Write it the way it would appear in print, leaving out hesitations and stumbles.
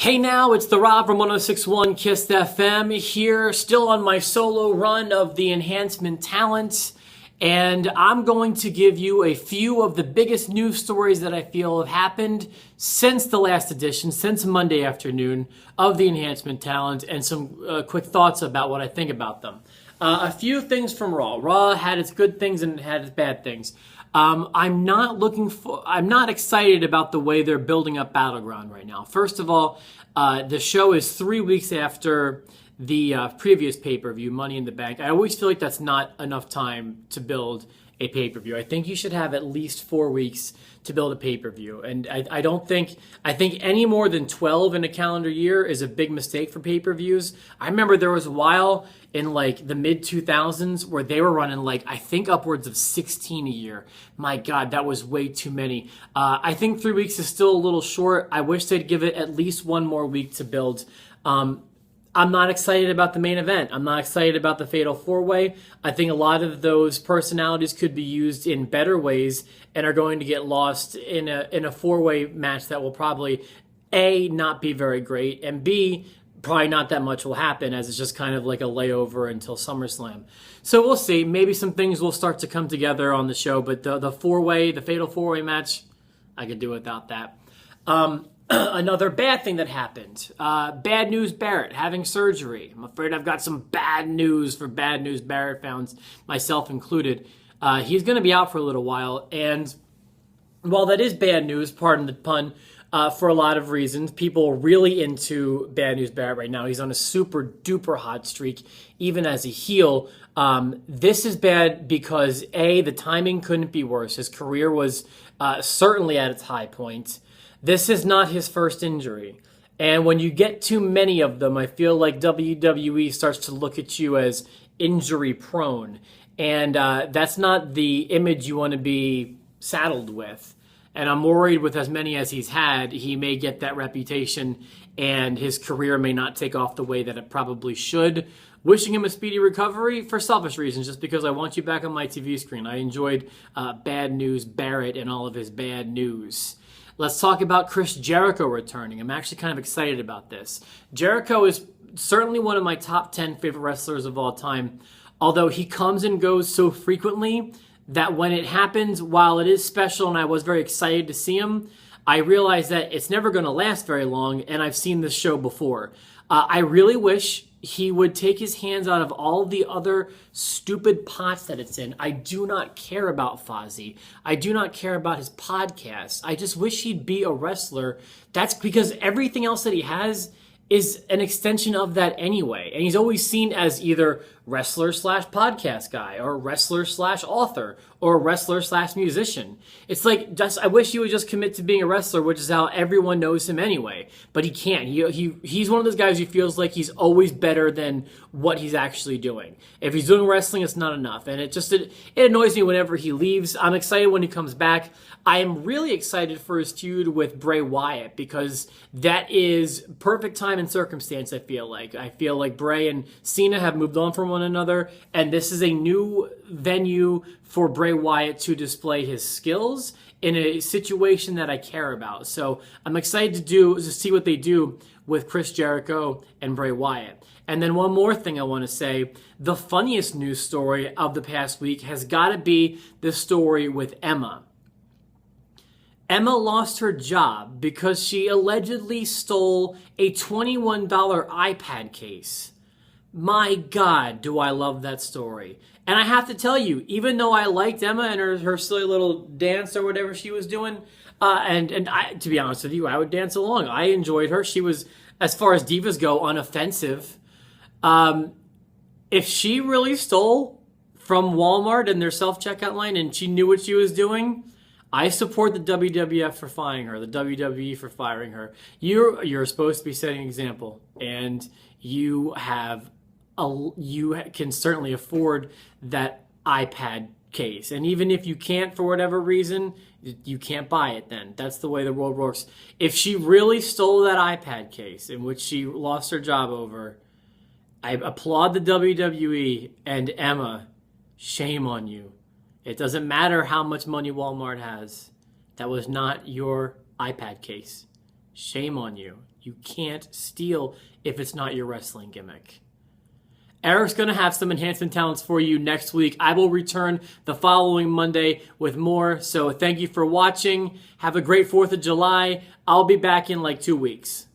Hey now, it's the Rob from 1061 Kiss FM here, still on my solo run of the Enhancement talent, and I'm going to give you a few of the biggest news stories that I feel have happened since the last edition, since Monday afternoon of the Enhancement talent, and some quick thoughts about what I think about them. A few things from Raw. Raw had its good things and it had its bad things. I'm not excited about the way they're building up Battleground right now. First of all, the show is 3 weeks after the previous pay-per-view, Money in the Bank. I always feel like that's not enough time to build a pay-per-view. I think you should have at least 4 weeks to build a pay-per-view. And I think any more than 12 in a calendar year is a big mistake for pay-per-views. I remember there was a while in like the mid 2000s where they were running like, I think upwards of 16 a year. My God, that was way too many. I think 3 weeks is still a little short. I wish they'd give it at least one more week to build. I'm not excited about the main event. I'm not excited about the Fatal 4-Way. I think a lot of those personalities could be used in better ways and are going to get lost in a 4-way match that will probably, A, not be very great, and B, probably not that much will happen as it's just kind of like a layover until SummerSlam. So we'll see. Maybe some things will start to come together on the show, but the Fatal 4-Way match, I could do without that. Another bad thing that happened. Bad News Barrett having surgery. I'm afraid I've got some bad news for Bad News Barrett fans, myself included. He's going to be out for a little while, and while that is bad news, pardon the pun, for a lot of reasons, people are really into Bad News Barrett right now. He's on a super duper hot streak, even as a heel. This is bad because A, the timing couldn't be worse. His career was certainly at its high point. This is not his first injury. And when you get too many of them, I feel like WWE starts to look at you as injury prone. And that's not the image you want to be saddled with. And I'm worried with as many as he's had, he may get that reputation and his career may not take off the way that it probably should. Wishing him a speedy recovery for selfish reasons, just because I want you back on my TV screen. I enjoyed Bad News Barrett and all of his bad news. Let's talk about Chris Jericho returning. I'm actually kind of excited about this. Jericho is certainly one of my top 10 favorite wrestlers of all time, although he comes and goes so frequently that when it happens, while it is special and I was very excited to see him, I realize that it's never going to last very long, and I've seen this show before. I really wish he would take his hands out of all the other stupid pots that it's in. I do not care about Fozzy. I do not care about his podcast. I just wish he'd be a wrestler. That's because everything else that he has is an extension of that anyway. And he's always seen as either wrestler slash podcast guy or wrestler slash author or wrestler slash musician. It's like, I wish he would just commit to being a wrestler, which is how everyone knows him anyway. But he can't. He's one of those guys who feels like he's always better than what he's actually doing. If he's doing wrestling, it's not enough. And it annoys me whenever he leaves. I'm excited when he comes back. I am really excited for his feud with Bray Wyatt because that is perfect time and circumstance, I feel like. I feel like Bray and Cena have moved on from one another, and this is a new venue for Bray Wyatt to display his skills in a situation that I care about. So I'm excited to see what they do with Chris Jericho and Bray Wyatt. And then one more thing I want to say, the funniest news story of the past week has got to be the story with Emma. Emma lost her job because she allegedly stole a $21 iPad case. My God, do I love that story. And I have to tell you, even though I liked Emma and her silly little dance or whatever she was doing, and I, to be honest with you, I would dance along. I enjoyed her. She was, as far as divas go, unoffensive. If she really stole from Walmart and their self-checkout line and she knew what she was doing, I support the WWF for firing her, the WWE for firing her. You're supposed to be setting an example, and you can certainly afford that iPad case. And even if you can't for whatever reason, you can't buy it then. That's the way the world works. If she really stole that iPad case in which she lost her job over, I applaud the WWE, and Emma, shame on you. It doesn't matter how much money Walmart has. That was not your iPad case. Shame on you. You can't steal if it's not your wrestling gimmick. Eric's going to have some enhancement talents for you next week. I will return the following Monday with more. So thank you for watching. Have a great 4th of July. I'll be back in like 2 weeks.